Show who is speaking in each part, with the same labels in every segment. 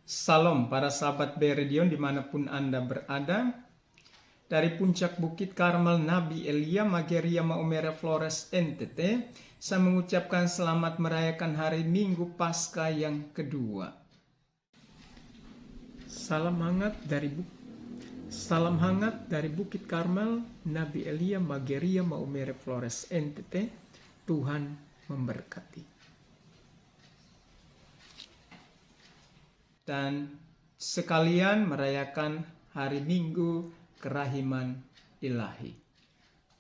Speaker 1: Salam para sahabat Beredion dimanapun Anda berada. Dari puncak Bukit Karmel Nabi Elia Mageria Maumere Flores NTT, saya mengucapkan selamat merayakan hari Minggu Paskah yang kedua. Salam hangat dari Bukit Karmel Nabi Elia Mageria Maumere Flores NTT. Tuhan memberkati. Dan sekalian merayakan hari Minggu Kerahiman Ilahi.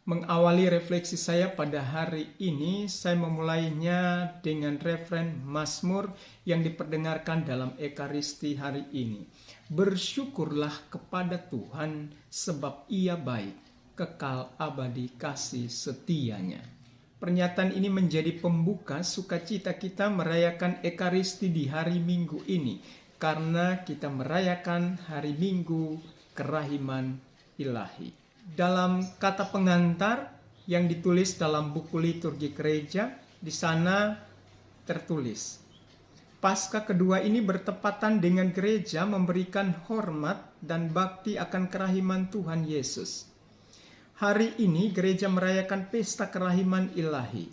Speaker 1: Mengawali refleksi saya pada hari ini, saya memulainya dengan referen Mazmur yang diperdengarkan dalam Ekaristi hari ini. Bersyukurlah kepada Tuhan sebab Ia baik, kekal abadi kasih setianya. Pernyataan ini menjadi pembuka sukacita kita merayakan Ekaristi di hari Minggu ini, karena kita merayakan hari Minggu Kerahiman Ilahi. Dalam kata pengantar yang ditulis dalam buku liturgi gereja, di sana tertulis, Paskah kedua ini bertepatan dengan gereja memberikan hormat dan bakti akan kerahiman Tuhan Yesus. Hari ini gereja merayakan pesta kerahiman ilahi.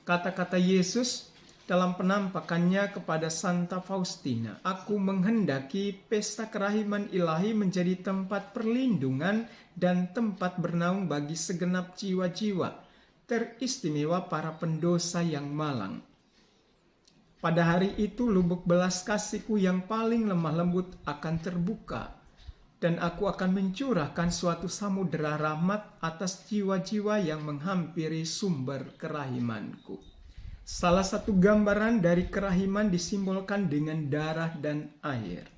Speaker 1: Kata-kata Yesus dalam penampakannya kepada Santa Faustina, "Aku menghendaki pesta kerahiman ilahi menjadi tempat perlindungan dan tempat bernaung bagi segenap jiwa-jiwa, teristimewa para pendosa yang malang. Pada hari itu lubuk belas kasihku yang paling lemah lembut akan terbuka, dan aku akan mencurahkan suatu samudera rahmat atas jiwa-jiwa yang menghampiri sumber kerahimanku." Salah satu gambaran dari kerahiman disimbolkan dengan darah dan air.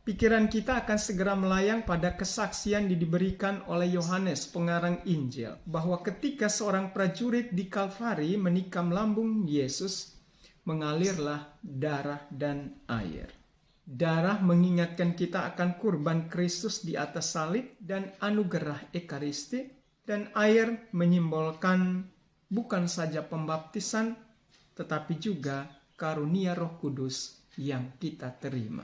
Speaker 1: Pikiran kita akan segera melayang pada kesaksian yang diberikan oleh Yohanes pengarang Injil, bahwa ketika seorang prajurit di Kalvari menikam lambung Yesus, mengalirlah darah dan air. Darah mengingatkan kita akan kurban Kristus di atas salib dan anugerah Ekaristi, dan air menyimbolkan bukan saja pembaptisan, tetapi juga karunia Roh Kudus yang kita terima.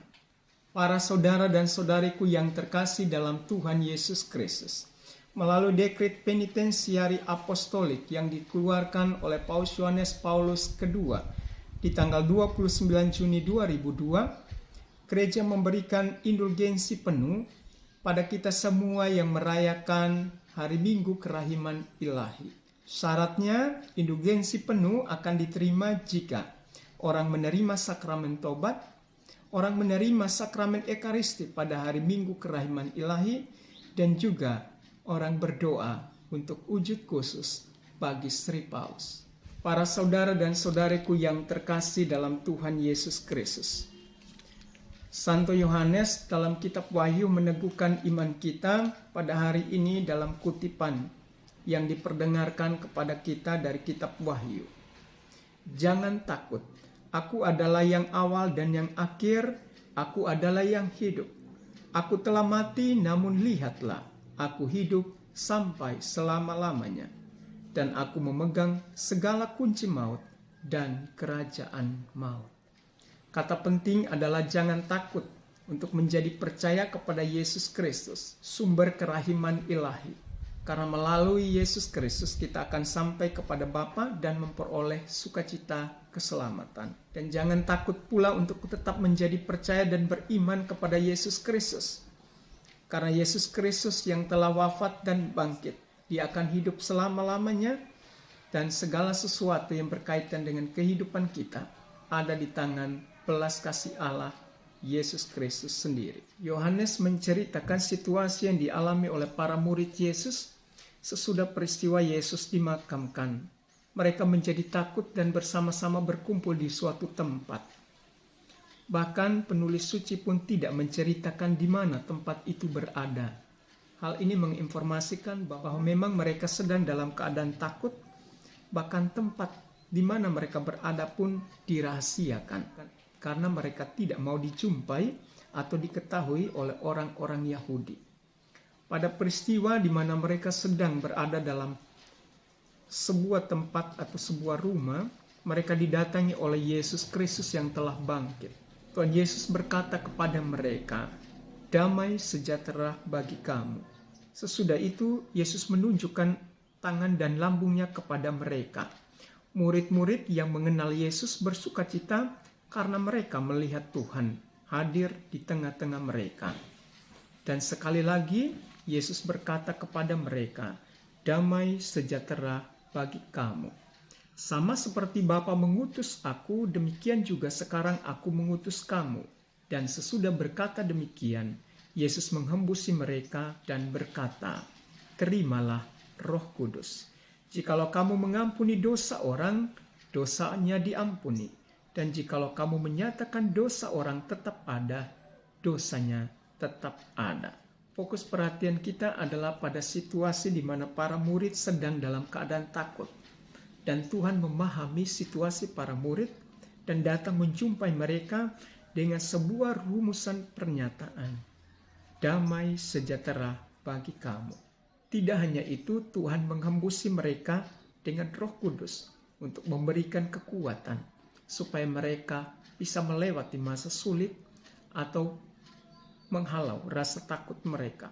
Speaker 1: Para saudara dan saudariku yang terkasih dalam Tuhan Yesus Kristus, melalui dekret penitensiari apostolik yang dikeluarkan oleh Paus Yohanes Paulus II di tanggal 29 Juni 2002, gereja memberikan indulgensi penuh pada kita semua yang merayakan hari Minggu Kerahiman Ilahi. Syaratnya, indulgensi penuh akan diterima jika orang menerima sakramen tobat, orang menerima sakramen Ekaristi pada hari Minggu Kerahiman Ilahi, dan juga orang berdoa untuk wujud khusus bagi Sri Paus. Para saudara dan saudariku yang terkasih dalam Tuhan Yesus Kristus, Santo Yohanes dalam kitab Wahyu meneguhkan iman kita pada hari ini dalam kutipan yang diperdengarkan kepada kita dari kitab Wahyu. "Jangan takut, aku adalah yang awal dan yang akhir, aku adalah yang hidup. Aku telah mati, namun lihatlah, aku hidup sampai selama-lamanya, dan aku memegang segala kunci maut dan kerajaan maut." Kata penting adalah jangan takut untuk menjadi percaya kepada Yesus Kristus, sumber kerahiman ilahi. Karena melalui Yesus Kristus kita akan sampai kepada Bapa dan memperoleh sukacita keselamatan. Dan jangan takut pula untuk tetap menjadi percaya dan beriman kepada Yesus Kristus. Karena Yesus Kristus yang telah wafat dan bangkit, Dia akan hidup selama-lamanya, dan segala sesuatu yang berkaitan dengan kehidupan kita ada di tangan belas kasih Allah Yesus Kristus sendiri. Yohanes menceritakan situasi yang dialami oleh para murid Yesus sesudah peristiwa Yesus dimakamkan. Mereka menjadi takut dan bersama-sama berkumpul di suatu tempat. Bahkan penulis suci pun tidak menceritakan di mana tempat itu berada. Hal ini menginformasikan bahwa memang mereka sedang dalam keadaan takut, bahkan tempat di mana mereka berada pun dirahasiakan, karena mereka tidak mau dijumpai atau diketahui oleh orang-orang Yahudi. Pada peristiwa di mana mereka sedang berada dalam sebuah tempat atau sebuah rumah, mereka didatangi oleh Yesus Kristus yang telah bangkit. Tuhan Yesus berkata kepada mereka, "Damai sejahtera bagi kamu." Sesudah itu, Yesus menunjukkan tangan dan lambungnya kepada mereka. Murid-murid yang mengenal Yesus bersukacita karena mereka melihat Tuhan hadir di tengah-tengah mereka. Dan sekali lagi, Yesus berkata kepada mereka, "Damai sejahtera bagi kamu." Sama seperti Bapa mengutus aku, demikian juga sekarang aku mengutus kamu. Dan sesudah berkata demikian, Yesus menghembusi mereka dan berkata, "Terimalah Roh Kudus. Jikalau kamu mengampuni dosa orang, dosanya diampuni. Dan jikalau kamu menyatakan dosa orang tetap ada, dosanya tetap ada." Fokus perhatian kita adalah pada situasi di mana para murid sedang dalam keadaan takut. Dan Tuhan memahami situasi para murid dan datang menjumpai mereka dengan sebuah rumusan pernyataan, "Damai sejahtera bagi kamu." Tidak hanya itu, Tuhan menghembusi mereka dengan Roh Kudus untuk memberikan kekuatan supaya mereka bisa melewati masa sulit atau menghalau rasa takut mereka.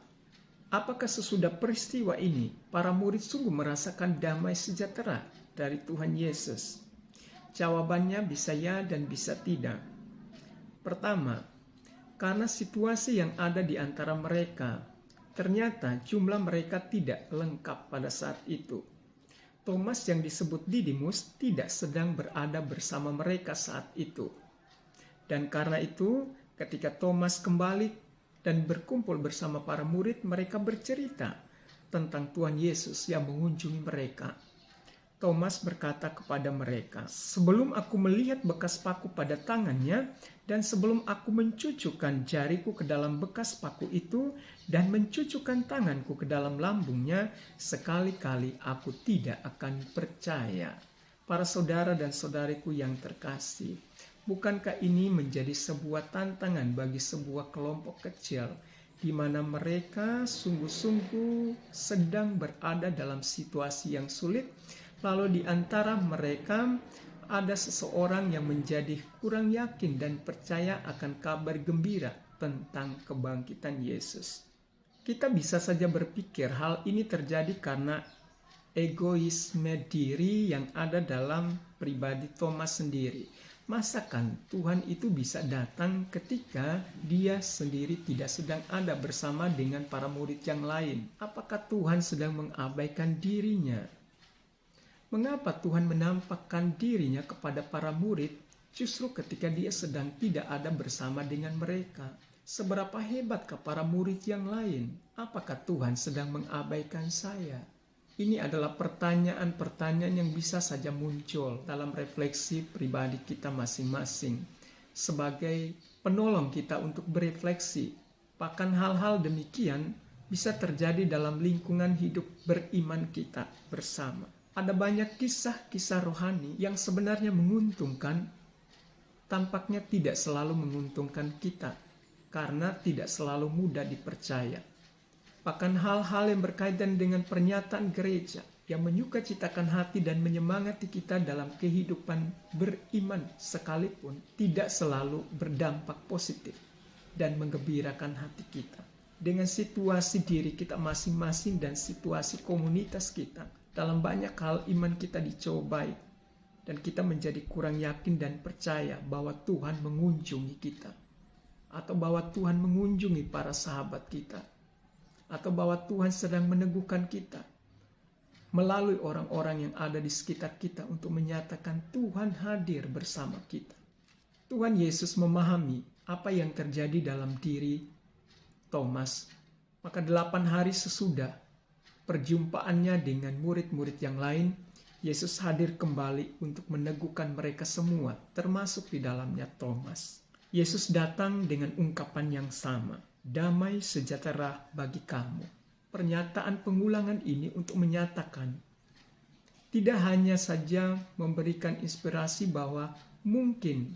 Speaker 1: Apakah sesudah peristiwa ini para murid sungguh merasakan damai sejahtera dari Tuhan Yesus? Jawabannya bisa ya dan bisa tidak. Pertama, karena situasi yang ada di antara mereka, ternyata jumlah mereka tidak lengkap pada saat itu. Thomas yang disebut Didimus tidak sedang berada bersama mereka saat itu. Dan karena itu, ketika Thomas kembali dan berkumpul bersama para murid, mereka bercerita tentang Tuhan Yesus yang mengunjungi mereka. Thomas berkata kepada mereka, "Sebelum aku melihat bekas paku pada tangannya, dan sebelum aku mencucukkan jariku ke dalam bekas paku itu, dan mencucukkan tanganku ke dalam lambungnya, sekali-kali aku tidak akan percaya." Para saudara dan saudariku yang terkasih, bukankah ini menjadi sebuah tantangan bagi sebuah kelompok kecil di mana mereka sungguh-sungguh sedang berada dalam situasi yang sulit, lalu di antara mereka ada seseorang yang menjadi kurang yakin dan percaya akan kabar gembira tentang kebangkitan Yesus. Kita bisa saja berpikir hal ini terjadi karena egoisme diri yang ada dalam pribadi Thomas sendiri. Masakan Tuhan itu bisa datang ketika dia sendiri tidak sedang ada bersama dengan para murid yang lain? Apakah Tuhan sedang mengabaikan dirinya? Mengapa Tuhan menampakkan dirinya kepada para murid justru ketika dia sedang tidak ada bersama dengan mereka? Seberapa hebatkah para murid yang lain? Apakah Tuhan sedang mengabaikan saya? Ini adalah pertanyaan-pertanyaan yang bisa saja muncul dalam refleksi pribadi kita masing-masing sebagai penolong kita untuk berefleksi. Bahkan hal-hal demikian bisa terjadi dalam lingkungan hidup beriman kita bersama. Ada banyak kisah-kisah rohani yang sebenarnya menguntungkan, tampaknya tidak selalu menguntungkan kita karena tidak selalu mudah dipercaya. Bahkan hal-hal yang berkaitan dengan pernyataan gereja yang menyukacitakan hati dan menyemangati kita dalam kehidupan beriman sekalipun tidak selalu berdampak positif dan menggembirakan hati kita. Dengan situasi diri kita masing-masing dan situasi komunitas kita, dalam banyak hal iman kita dicobai dan kita menjadi kurang yakin dan percaya bahwa Tuhan mengunjungi kita, atau bahwa Tuhan mengunjungi para sahabat kita, atau bahwa Tuhan sedang meneguhkan kita melalui orang-orang yang ada di sekitar kita untuk menyatakan Tuhan hadir bersama kita. Tuhan Yesus memahami apa yang terjadi dalam diri Thomas. Maka 8 hari sesudah perjumpaannya dengan murid-murid yang lain, Yesus hadir kembali untuk meneguhkan mereka semua, termasuk di dalamnya Thomas. Yesus datang dengan ungkapan yang sama, "Damai sejahtera bagi kamu." Pernyataan pengulangan ini untuk menyatakan, tidak hanya saja memberikan inspirasi bahwa mungkin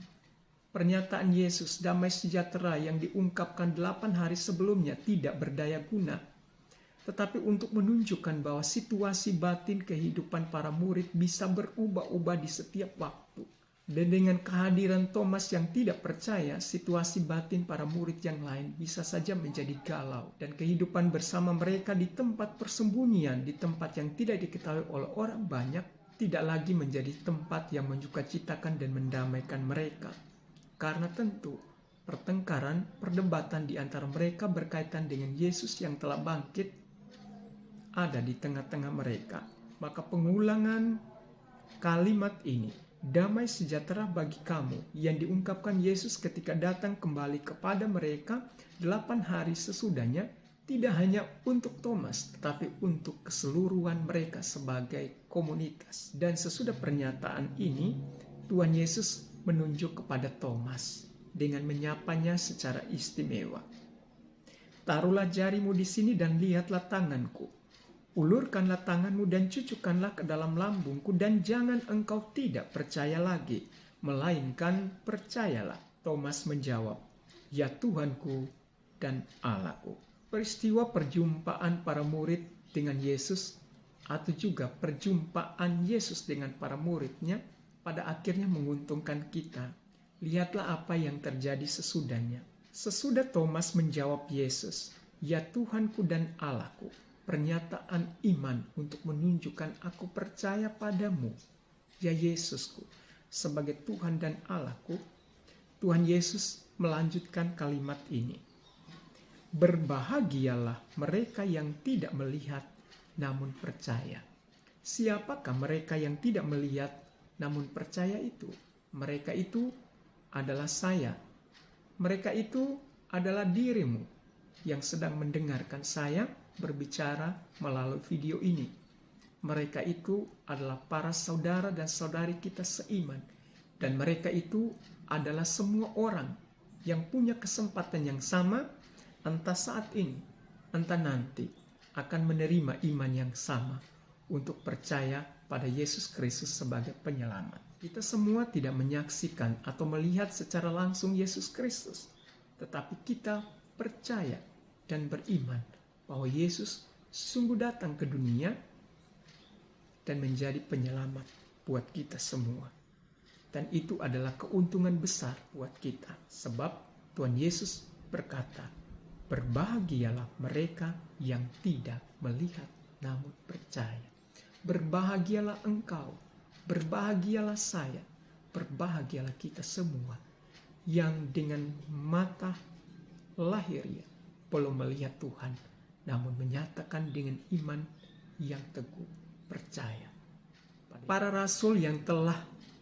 Speaker 1: pernyataan Yesus damai sejahtera yang diungkapkan 8 hari sebelumnya tidak berdaya guna, tetapi untuk menunjukkan bahwa situasi batin kehidupan para murid bisa berubah-ubah di setiap waktu. Dan dengan kehadiran Thomas yang tidak percaya, situasi batin para murid yang lain bisa saja menjadi galau. Dan kehidupan bersama mereka di tempat persembunyian, di tempat yang tidak diketahui oleh orang banyak, tidak lagi menjadi tempat yang menyukacitakan dan mendamaikan mereka. Karena tentu, pertengkaran, perdebatan di antara mereka berkaitan dengan Yesus yang telah bangkit ada di tengah-tengah mereka. Maka pengulangan kalimat ini, damai sejahtera bagi kamu, yang diungkapkan Yesus ketika datang kembali kepada mereka 8 hari sesudahnya, tidak hanya untuk Thomas, tetapi untuk keseluruhan mereka sebagai komunitas. Dan sesudah pernyataan ini, Tuhan Yesus menunjuk kepada Thomas dengan menyapanya secara istimewa. Taruhlah jarimu di sini dan lihatlah tanganku. Ulurkanlah tanganmu dan cucukkanlah ke dalam lambungku, dan jangan engkau tidak percaya lagi, melainkan percayalah. Thomas menjawab, ya Tuhanku dan Allahku. Peristiwa perjumpaan para murid dengan Yesus, atau juga perjumpaan Yesus dengan para muridnya, pada akhirnya menguntungkan kita. Lihatlah apa yang terjadi sesudahnya. Sesudah Thomas menjawab Yesus, ya Tuhanku dan Allahku, pernyataan iman untuk menunjukkan aku percaya padamu, ya Yesusku, sebagai Tuhan dan Allahku. Tuhan Yesus melanjutkan kalimat ini. Berbahagialah mereka yang tidak melihat namun percaya. Siapakah mereka yang tidak melihat namun percaya itu? Mereka itu adalah saya. Mereka itu adalah dirimu yang sedang mendengarkan saya berbicara melalui video ini. Mereka itu adalah para saudara dan saudari kita seiman. Dan mereka itu adalah semua orang yang punya kesempatan yang sama, entah saat ini, entah nanti, akan menerima iman yang sama untuk percaya pada Yesus Kristus sebagai penyelamat. Kita semua tidak menyaksikan atau melihat secara langsung Yesus Kristus, tetapi kita percaya dan beriman bahwa Yesus sungguh datang ke dunia dan menjadi penyelamat buat kita semua. Dan itu adalah keuntungan besar buat kita. Sebab Tuhan Yesus berkata, berbahagialah mereka yang tidak melihat namun percaya. Berbahagialah engkau, berbahagialah saya, berbahagialah kita semua yang dengan mata lahiriah belum melihat Tuhan, namun menyatakan dengan iman yang teguh percaya. Para rasul yang telah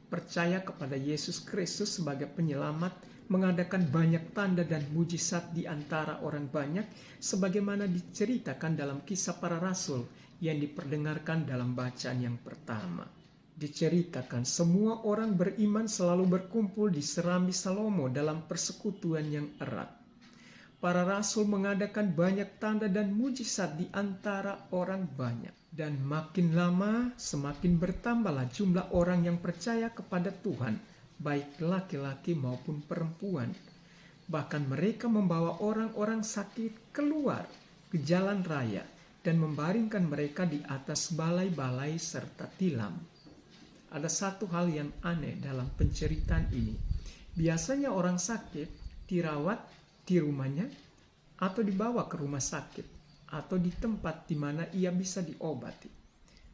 Speaker 1: percaya kepada Yesus Kristus sebagai penyelamat mengadakan banyak tanda dan mujizat di antara orang banyak, sebagaimana diceritakan dalam Kisah Para Rasul yang diperdengarkan dalam bacaan yang pertama. Diceritakan semua orang beriman selalu berkumpul di Serambi Salomo dalam persekutuan yang erat. Para rasul mengadakan banyak tanda dan mujizat di antara orang banyak. Dan makin lama semakin bertambahlah jumlah orang yang percaya kepada Tuhan, baik laki-laki maupun perempuan. Bahkan mereka membawa orang-orang sakit keluar ke jalan raya dan membaringkan mereka di atas balai-balai serta tilam. Ada satu hal yang aneh dalam penceritaan ini. Biasanya orang sakit dirawat di rumahnya atau dibawa ke rumah sakit atau di tempat di mana ia bisa diobati.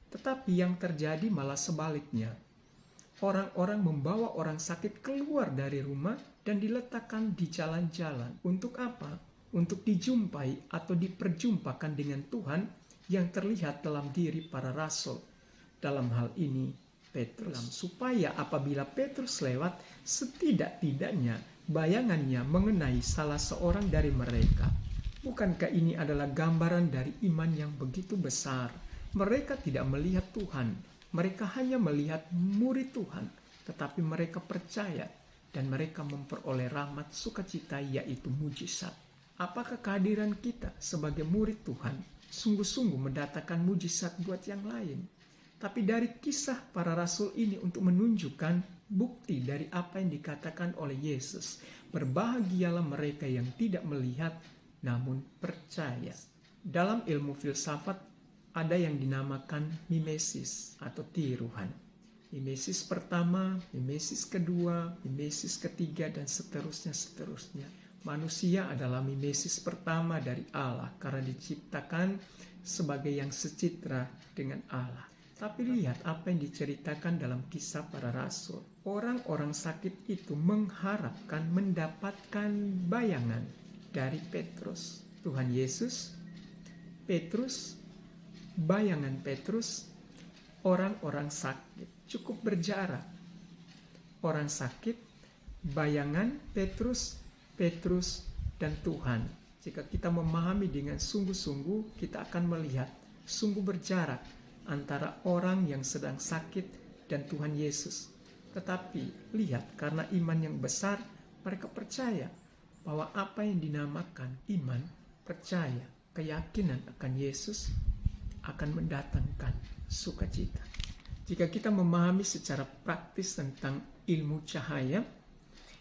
Speaker 1: Tetapi yang terjadi malah sebaliknya. Orang-orang membawa orang sakit keluar dari rumah dan diletakkan di jalan-jalan. Untuk apa? Untuk dijumpai atau diperjumpakan dengan Tuhan yang terlihat dalam diri para rasul. Dalam hal ini Petrus, supaya apabila Petrus lewat, setidak-tidaknya bayangannya mengenai salah seorang dari mereka. Bukankah ini adalah gambaran dari iman yang begitu besar? Mereka tidak melihat Tuhan, mereka hanya melihat murid Tuhan, tetapi mereka percaya dan mereka memperoleh rahmat sukacita, yaitu mujizat. Apakah kehadiran kita sebagai murid Tuhan sungguh-sungguh mendatangkan mujizat buat yang lain? Tapi dari kisah para rasul ini untuk menunjukkan bukti dari apa yang dikatakan oleh Yesus. Berbahagialah mereka yang tidak melihat namun percaya. Dalam ilmu filsafat ada yang dinamakan mimesis atau tiruhan. Mimesis pertama, mimesis kedua, mimesis ketiga, dan seterusnya. Manusia adalah mimesis pertama dari Allah karena diciptakan sebagai yang secitra dengan Allah. Tapi lihat apa yang diceritakan dalam Kisah Para Rasul. Orang-orang sakit itu mengharapkan mendapatkan bayangan dari Petrus. Tuhan Yesus, Petrus, bayangan Petrus, orang-orang sakit. Cukup berjarak. Orang sakit, bayangan Petrus, dan Tuhan. Jika kita memahami dengan sungguh-sungguh, kita akan melihat sungguh berjarak antara orang yang sedang sakit dan Tuhan Yesus. Tetapi lihat, karena iman yang besar, mereka percaya bahwa apa yang dinamakan iman, percaya, keyakinan akan Yesus akan mendatangkan sukacita. Jika kita memahami secara praktis tentang ilmu cahaya,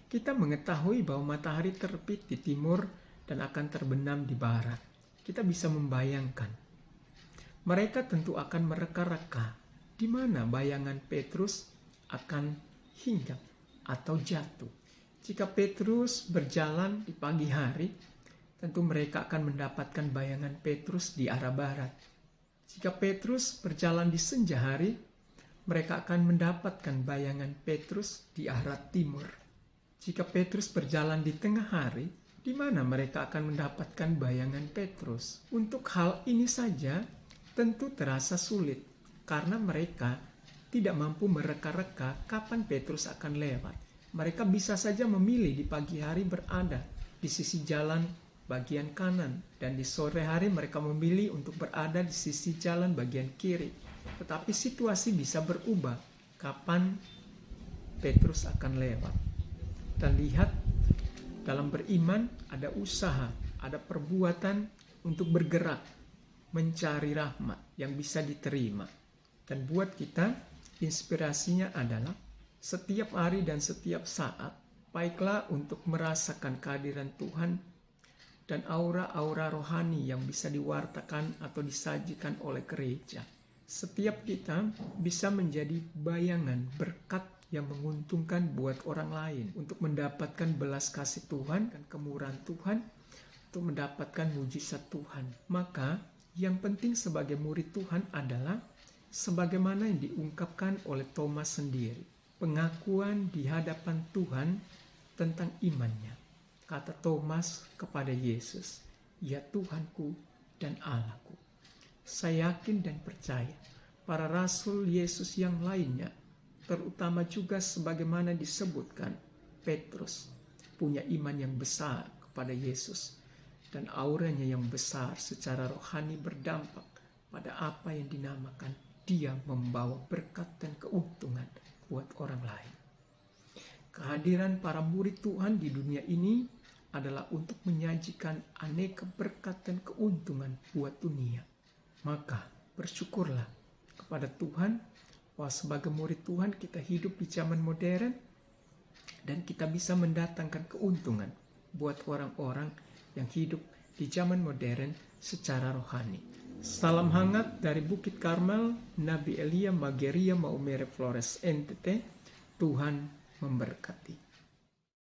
Speaker 1: kita mengetahui bahwa matahari terbit di timur dan akan terbenam di barat. Kita bisa membayangkan. Mereka tentu akan mereka-reka di mana bayangan Petrus akan hinggap atau jatuh. Jika Petrus berjalan di pagi hari, tentu mereka akan mendapatkan bayangan Petrus di arah barat. Jika Petrus berjalan di senja hari, mereka akan mendapatkan bayangan Petrus di arah timur. Jika Petrus berjalan di tengah hari, di mana mereka akan mendapatkan bayangan Petrus? Untuk hal ini saja tentu terasa sulit, karena mereka tidak mampu mereka-reka kapan Petrus akan lewat. Mereka bisa saja memilih di pagi hari berada di sisi jalan bagian kanan, dan di sore hari mereka memilih untuk berada di sisi jalan bagian kiri. Tetapi situasi bisa berubah kapan Petrus akan lewat. Dan lihat, dalam beriman ada usaha, ada perbuatan untuk bergerak, mencari rahmat yang bisa diterima. Dan buat kita, inspirasinya adalah setiap hari dan setiap saat, baiklah untuk merasakan kehadiran Tuhan dan aura-aura rohani yang bisa diwartakan atau disajikan oleh gereja. Setiap kita bisa menjadi bayangan berkat yang menguntungkan buat orang lain, untuk mendapatkan belas kasih Tuhan dan kemurahan Tuhan, untuk mendapatkan mujizat Tuhan. Maka yang penting sebagai murid Tuhan adalah sebagaimana yang diungkapkan oleh Thomas sendiri, pengakuan di hadapan Tuhan tentang imannya. Kata Thomas kepada Yesus, "Ya Tuhanku dan Allahku." Saya yakin dan percaya para rasul Yesus yang lainnya, terutama juga sebagaimana disebutkan, Petrus punya iman yang besar kepada Yesus, dan auranya yang besar secara rohani berdampak pada apa yang dinamakan dia membawa berkat dan keuntungan buat orang lain. Kehadiran para murid Tuhan di dunia ini adalah untuk menyajikan aneka berkat dan keuntungan buat dunia. Maka bersyukurlah kepada Tuhan bahwa sebagai murid Tuhan kita hidup di zaman modern dan kita bisa mendatangkan keuntungan buat orang-orang yang hidup di zaman modern secara rohani. Salam hangat dari Bukit Karmel, Nabi Elia Mageria Maumere Flores NTT. Tuhan memberkati.